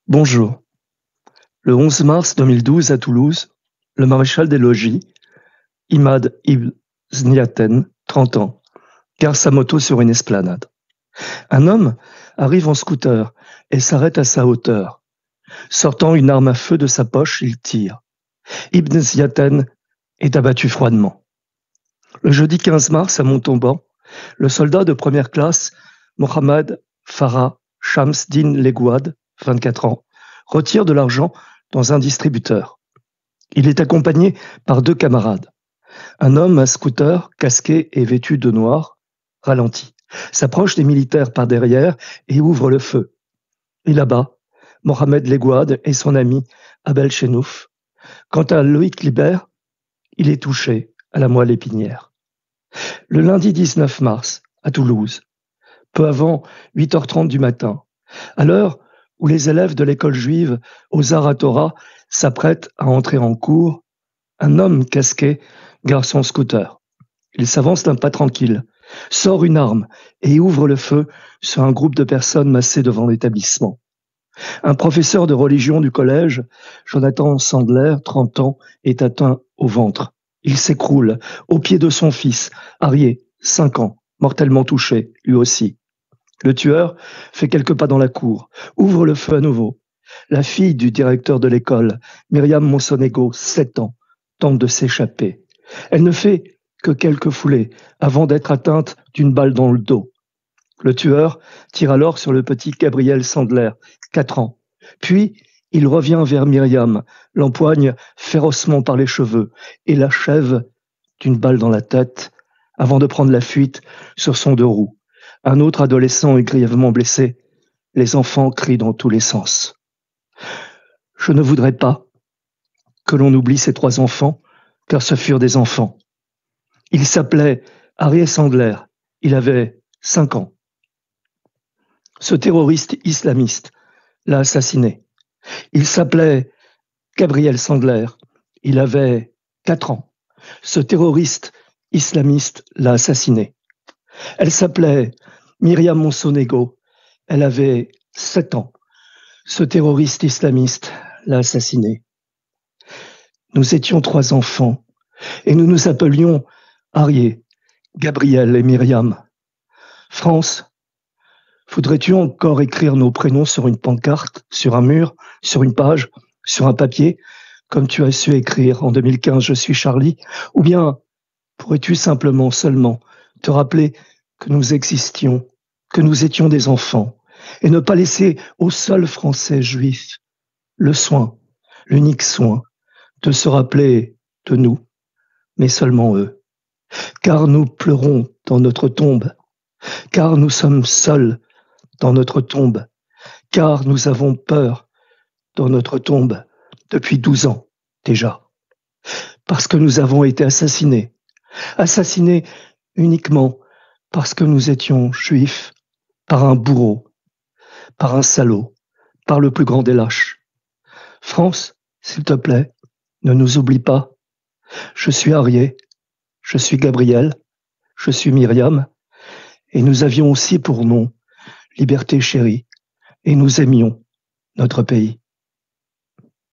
Bonjour. Le 11 mars 2012 à Toulouse, le maréchal des logis, Imad Ibn Ziaten, 30 ans, gare sa moto sur une esplanade. Un homme arrive en scooter et s'arrête à sa hauteur. Sortant une arme à feu de sa poche, il tire. Ibn Ziaten est abattu froidement. Le jeudi 15 mars, à Montauban, le soldat de première classe, Mohamed Farah Shamsdin Legouad, 24 ans, retire de l'argent dans un distributeur. Il est accompagné par 2 camarades. Un homme à scooter, casqué et vêtu de noir, ralentit, s'approche des militaires par derrière et ouvre le feu. Il abat Mohamed Legouad et son ami Abel Chenouf. Quant à Loïc Libert, il est touché à la moelle épinière. Le lundi 19 mars, à Toulouse, peu avant 8h30 du matin, à l'heure où les élèves de l'école juive aux Arts à Torah s'apprêtent à entrer en cours, un homme casqué gare son scooter. Il s'avance d'un pas tranquille, sort une arme et ouvre le feu sur un groupe de personnes massées devant l'établissement. Un professeur de religion du collège, Jonathan Sandler, 30 ans, est atteint au ventre. Il s'écroule aux pieds de son fils, Arié, 5 ans, mortellement touché, lui aussi. Le tueur fait quelques pas dans la cour, ouvre le feu à nouveau. La fille du directeur de l'école, Myriam Monsonego, 7 ans, tente de s'échapper. Elle ne fait que quelques foulées avant d'être atteinte d'une balle dans le dos. Le tueur tire alors sur le petit Gabriel Sandler, 4 ans. Puis, il revient vers Myriam, l'empoigne férocement par les cheveux et l'achève d'une balle dans la tête avant de prendre la fuite sur son 2 roues. Un autre adolescent est grièvement blessé. Les enfants crient dans tous les sens. Je ne voudrais pas que l'on oublie ces 3 enfants, car ce furent des enfants. Il s'appelait Arié Sandler. Il avait 5 ans. Ce terroriste islamiste l'a assassiné. Il s'appelait Gabriel Sandler. Il avait 4 ans. Ce terroriste islamiste l'a assassiné. Elle s'appelait Myriam Monsonego. Elle avait 7 ans. Ce terroriste islamiste l'a assassinée. Nous étions 3 enfants et nous nous appelions Arié, Gabriel et Myriam. France, voudrais-tu encore écrire nos prénoms sur une pancarte, sur un mur, sur une page, sur un papier, comme tu as su écrire en 2015 « Je suis Charlie » ou bien pourrais-tu simplement, seulement, te rappeler que nous existions, que nous étions des enfants, et ne pas laisser aux seuls Français juifs le soin, l'unique soin, de se rappeler de nous, mais seulement eux. Car nous pleurons dans notre tombe, car nous sommes seuls dans notre tombe, car nous avons peur dans notre tombe depuis 12 ans déjà, parce que nous avons été assassinés uniquement parce que nous étions juifs, par un bourreau, par un salaud, par le plus grand des lâches. France, s'il te plaît, ne nous oublie pas. Je suis Arié, je suis Gabriel, je suis Myriam, et nous avions aussi pour nom Liberté chérie, et nous aimions notre pays.